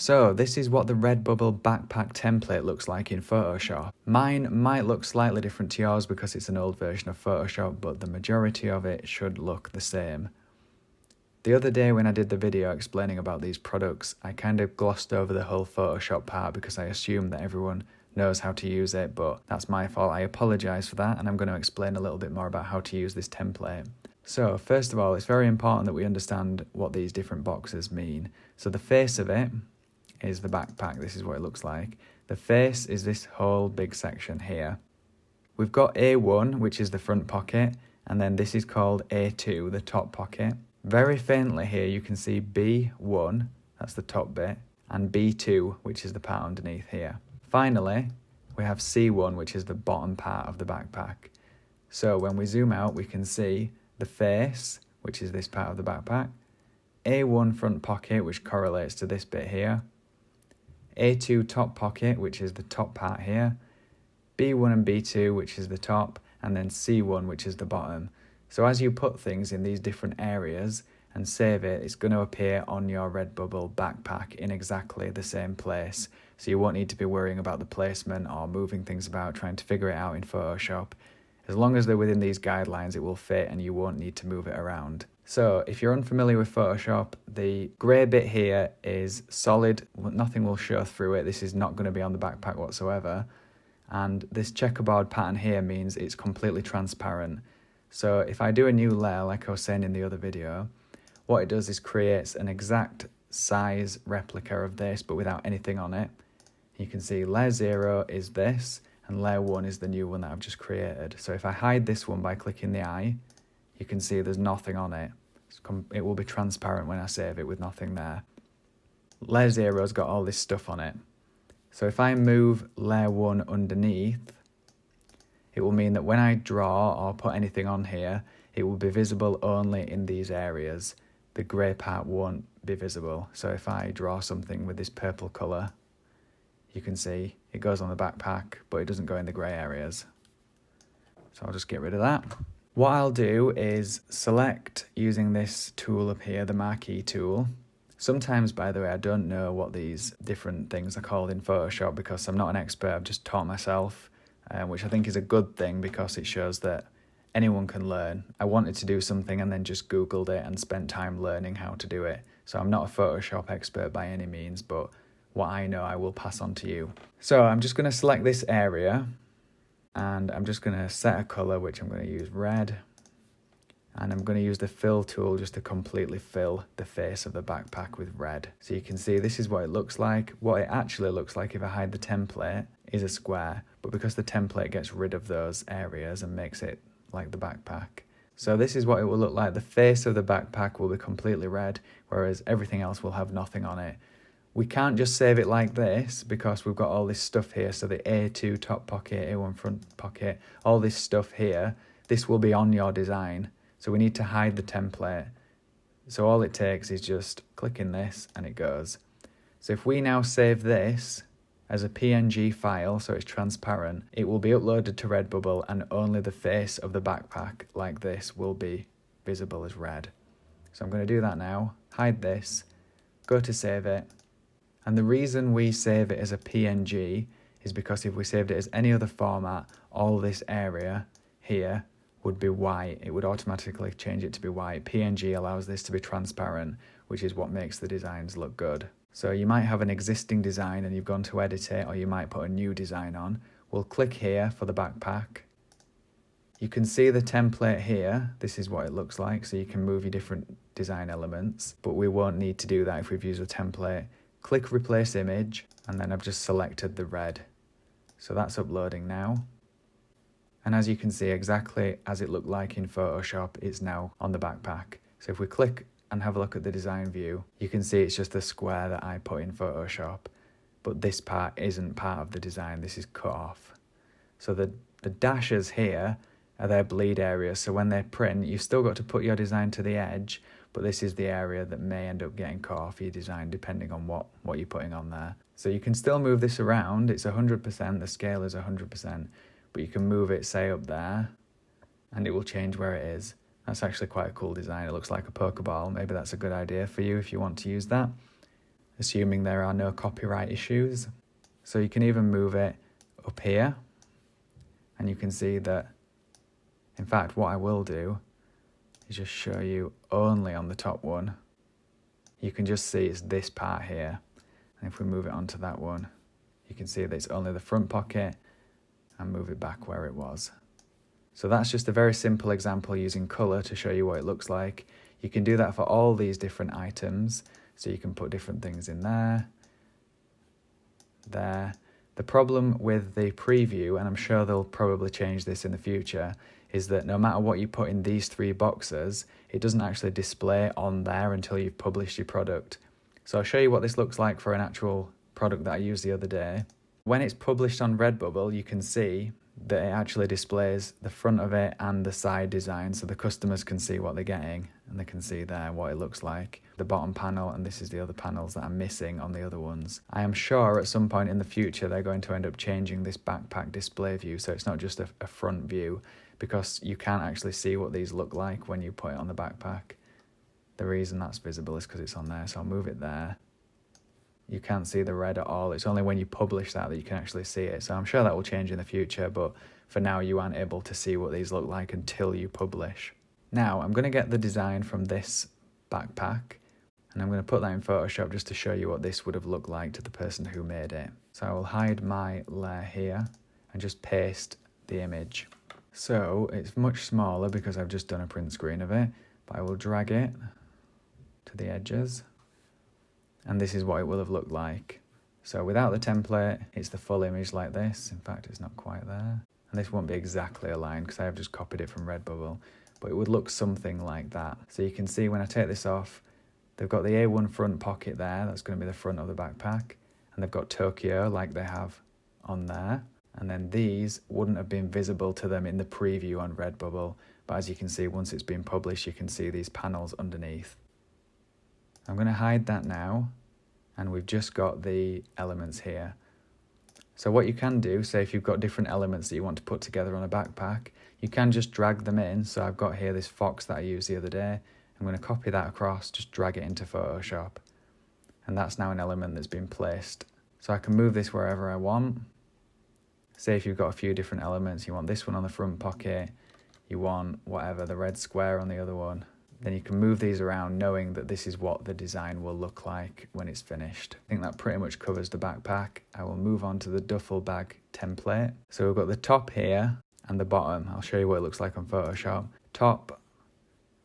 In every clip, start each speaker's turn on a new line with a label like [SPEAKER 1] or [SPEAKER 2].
[SPEAKER 1] So this is what the Redbubble backpack template looks like in Photoshop. Mine might look slightly different to yours because it's an old version of Photoshop, but the majority of it should look the same. The other day when I did the video explaining about these products, I kind of glossed over the whole Photoshop part because I assumed that everyone knows how to use it, but that's my fault. I apologise for that, and I'm going to explain a little bit more about how to use this template. So first of all, it's very important that we understand what these different boxes mean. So the face of it is the backpack. This is what it looks like. The face is this whole big section here. We've got A1, which is the front pocket, and then this is called A2, the top pocket. Very faintly here you can see B1, that's the top bit, and B2, which is the part underneath here. Finally, we have C1, which is the bottom part of the backpack. So when we zoom out, we can see the face, which is this part of the backpack, A1 front pocket, which correlates to this bit here, A2 top pocket, which is the top part here, B1 and B2, which is the top, and then C1, which is the bottom. So as you put things in these different areas and save it, it's going to appear on your Redbubble backpack in exactly the same place. So you won't need to be worrying about the placement or moving things about, trying to figure it out in Photoshop. As long as they're within these guidelines, it will fit and you won't need to move it around. So if you're unfamiliar with Photoshop, the grey bit here is solid, nothing will show through it. This is not going to be on the backpack whatsoever. And this checkerboard pattern here means it's completely transparent. So if I do a new layer, like I was saying in the other video, what it does is creates an exact size replica of this, but without anything on it. You can see layer 0 is this, and layer 1 is the new one that I've just created. So if I hide this one by clicking the eye, you can see there's nothing on it. It will be transparent when I save it with nothing there. Layer 0's got all this stuff on it. So if I move layer 1 underneath, it will mean that when I draw or put anything on here, it will be visible only in these areas. The grey part won't be visible. So if I draw something with this purple colour, you can see it goes on the backpack, but it doesn't go in the grey areas. So I'll just get rid of that. What I'll do is select using this tool up here, the marquee tool. Sometimes, by the way, I don't know what these different things are called in Photoshop because I'm not an expert, I've just taught myself, which I think is a good thing because it shows that anyone can learn. I wanted to do something and then just Googled it and spent time learning how to do it. So I'm not a Photoshop expert by any means, but what I know I will pass on to you. So I'm just going to select this area and I'm just going to set a colour, which I'm going to use red. And I'm going to use the fill tool just to completely fill the face of the backpack with red. So you can see this is what it looks like. What it actually looks like if I hide the template is a square, but because the template gets rid of those areas and makes it like the backpack. So this is what it will look like. The face of the backpack will be completely red, whereas everything else will have nothing on it. We can't just save it like this because we've got all this stuff here. So the A2 top pocket, A1 front pocket, all this stuff here, this will be on your design. So we need to hide the template. So all it takes is just clicking this and it goes. So if we now save this as a PNG file, so it's transparent, it will be uploaded to Redbubble and only the face of the backpack like this will be visible as red. So I'm going to do that now, hide this, go to save it. And the reason we save it as a PNG is because if we saved it as any other format, all this area here would be white. It would automatically change it to be white. PNG allows this to be transparent, which is what makes the designs look good. So you might have an existing design and you've gone to edit it, or you might put a new design on. We'll click here for the backpack. You can see the template here. This is what it looks like. So you can move your different design elements, but we won't need to do that if we've used a template. Click replace image, and then I've just selected the red. So that's uploading now. And as you can see, exactly as it looked like in Photoshop, it's now on the backpack. So if we click and have a look at the design view, you can see it's just the square that I put in Photoshop. But this part isn't part of the design, this is cut off. So the dashes here are their bleed areas. So when they print, you've still got to put your design to the edge, but this is the area that may end up getting cut off your design depending on what you're putting on there. So you can still move this around, it's 100%, the scale is 100%. But you can move it, say, up there, and it will change where it is. That's actually quite a cool design. It looks like a Pokeball. Maybe that's a good idea for you if you want to use that. assuming there are no copyright issues. So you can even move it up here, and you can see that, in fact, what I will do is just show you only on the top one. You can just see it's this part here. And if we move it onto that one, you can see that it's only the front pocket, and move it back where it was. So that's just a very simple example using colour to show you what it looks like. You can do that for all these different items. So you can put different things in there, there. The problem with the preview, and I'm sure they'll probably change this in the future, is that no matter what you put in these 3 boxes, it doesn't actually display on there until you've published your product. So I'll show you what this looks like for an actual product that I used the other day. When it's published on Redbubble, you can see that it actually displays the front of it and the side design, so the customers can see what they're getting, and they can see there what it looks like. The bottom panel, and this is the other panels that are missing on the other ones. I am sure at some point in the future they're going to end up changing this backpack display view, so it's not just a front view, because you can't actually see what these look like when you put it on the backpack. The reason that's visible is because it's on there, so I'll move it there. You can't see the red at all. It's only when you publish that you can actually see it. So I'm sure that will change in the future, but for now you aren't able to see what these look like until you publish. Now I'm going to get the design from this backpack, and I'm going to put that in Photoshop just to show you what this would have looked like to the person who made it. So I will hide my layer here and just paste the image. So it's much smaller because I've just done a print screen of it, but I will drag it to the edges. And this is what it will have looked like. So without the template, it's the full image like this. In fact, it's not quite there. And this won't be exactly aligned because I have just copied it from Redbubble, but it would look something like that. So you can see when I take this off, they've got the A1 front pocket there. That's going to be the front of the backpack. And they've got Tokyo like they have on there. And then these wouldn't have been visible to them in the preview on Redbubble. But as you can see, once it's been published, you can see these panels underneath. I'm going to hide that now, and we've just got the elements here. So what you can do, say if you've got different elements that you want to put together on a backpack, you can just drag them in. So I've got here this fox that I used the other day. I'm going to copy that across, just drag it into Photoshop. And that's now an element that's been placed. So I can move this wherever I want. Say if you've got a few different elements, you want this one on the front pocket, you want whatever, the red square on the other one. Then you can move these around knowing that this is what the design will look like when it's finished. I think that pretty much covers the backpack. I will move on to the duffel bag template. So we've got the top here and the bottom. I'll show you what it looks like on Photoshop. Top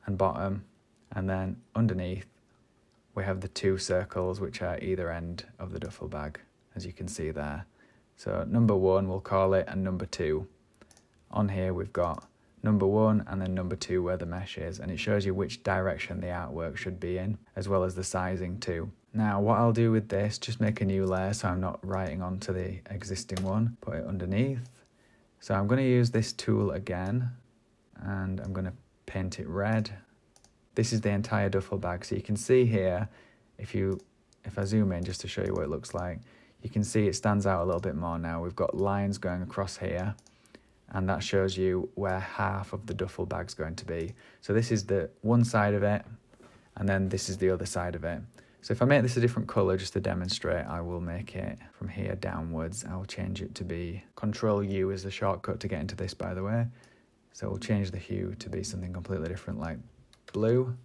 [SPEAKER 1] and bottom, and then underneath we have the 2 circles which are either end of the duffel bag, as you can see there. So number 1 we'll call it, and number 2. On here we've got number 1 and then number 2 where the mesh is, and it shows you which direction the artwork should be in, as well as the sizing too. Now what I'll do with this, just make a new layer so I'm not writing onto the existing one, put it underneath. So I'm going to use this tool again, and I'm going to paint it red. This is the entire duffel bag, so you can see here, if I zoom in just to show you what it looks like, you can see it stands out a little bit more now. We've got lines going across here, and that shows you where half of the duffel bag's going to be. So this is the one side of it, and then this is the other side of it. So if I make this a different colour just to demonstrate, I will make it from here downwards. I'll change it to be Control U is the shortcut to get into this, by the way. So we'll change the hue to be something completely different, like blue,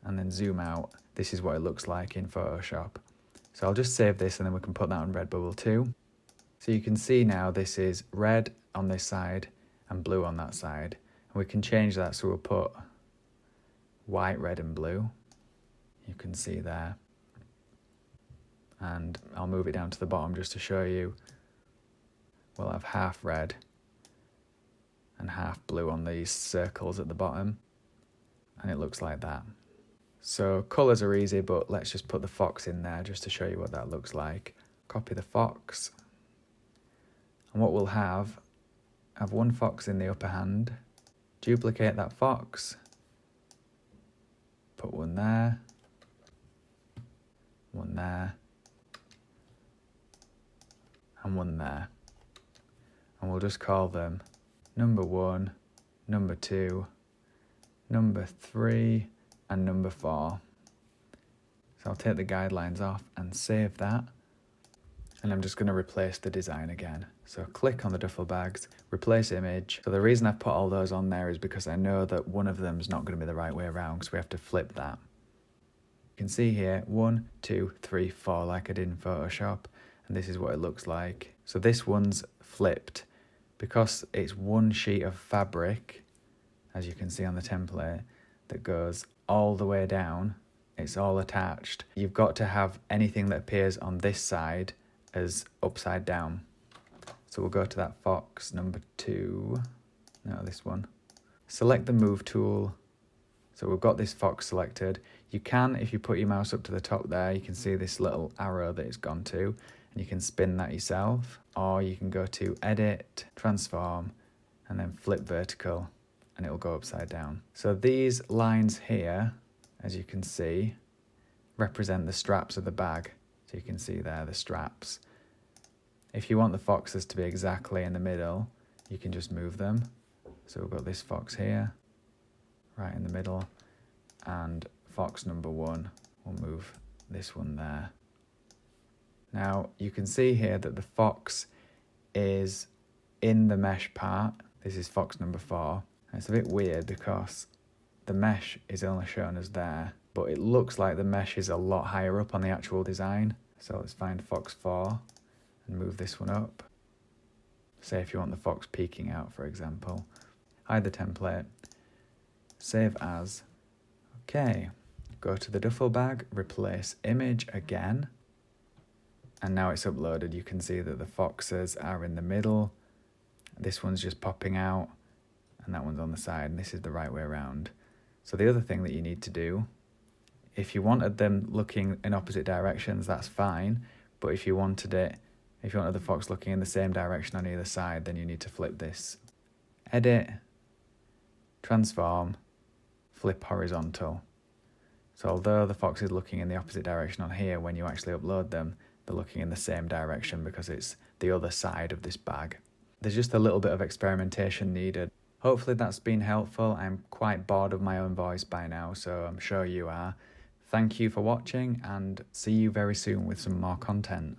[SPEAKER 1] and then zoom out. This is what it looks like in Photoshop. So I'll just save this and then we can put that on Redbubble too. So you can see now this is red on this side and blue on that side. And we can change that, so we'll put white, red and blue. You can see there. And I'll move it down to the bottom just to show you. We'll have half red and half blue on these circles at the bottom. And it looks like that. So colours are easy, but let's just put the fox in there just to show you what that looks like. Copy the fox. And what we'll have one fox in the upper hand, duplicate that fox, put one there, and one there. And we'll just call them number 1, number 2, number 3, and number 4. So So I'll take the guidelines off and save that. And I'm just going to replace the design again. So click on the duffel bags, replace image. So the reason I've put all those on there is because I know that one of them is not going to be the right way around, because we have to flip that. You can see here 1, 2, 3, 4 like I did in Photoshop, and this is what it looks like. So this one's flipped because it's one sheet of fabric, as you can see on the template, that goes all the way down. It's all attached. You've got to have anything that appears on this side as upside down. So we'll go to that fox number 2, no, this one. Select the move tool. So we've got this fox selected. You can, if you put your mouse up to the top there, you can see this little arrow that it's gone to, and you can spin that yourself, or you can go to edit, transform, and then flip vertical, and it'll go upside down. So these lines here, as you can see, represent the straps of the bag. So you can see there the straps. If you want the foxes to be exactly in the middle, you can just move them. So we've got this fox here, right in the middle, and fox number 1 will move this one there. Now you can see here that the fox is in the mesh part. This is fox number 4. And it's a bit weird because the mesh is only shown as there, but it looks like the mesh is a lot higher up on the actual design. So let's find fox 4 and move this one up. Say if you want the fox peeking out, for example. Hide the template, save as. Okay, go to the duffel bag, replace image again. And now it's uploaded. You can see that the foxes are in the middle. This one's just popping out, and that one's on the side, and this is the right way around. So the other thing that you need to do, if you wanted them looking in opposite directions, that's fine. But if you wanted the fox looking in the same direction on either side, then you need to flip this. Edit, transform, flip horizontal. So although the fox is looking in the opposite direction on here, when you actually upload them, they're looking in the same direction because it's the other side of this bag. There's just a little bit of experimentation needed. Hopefully that's been helpful. I'm quite bored of my own voice by now, so I'm sure you are. Thank you for watching, and see you very soon with some more content.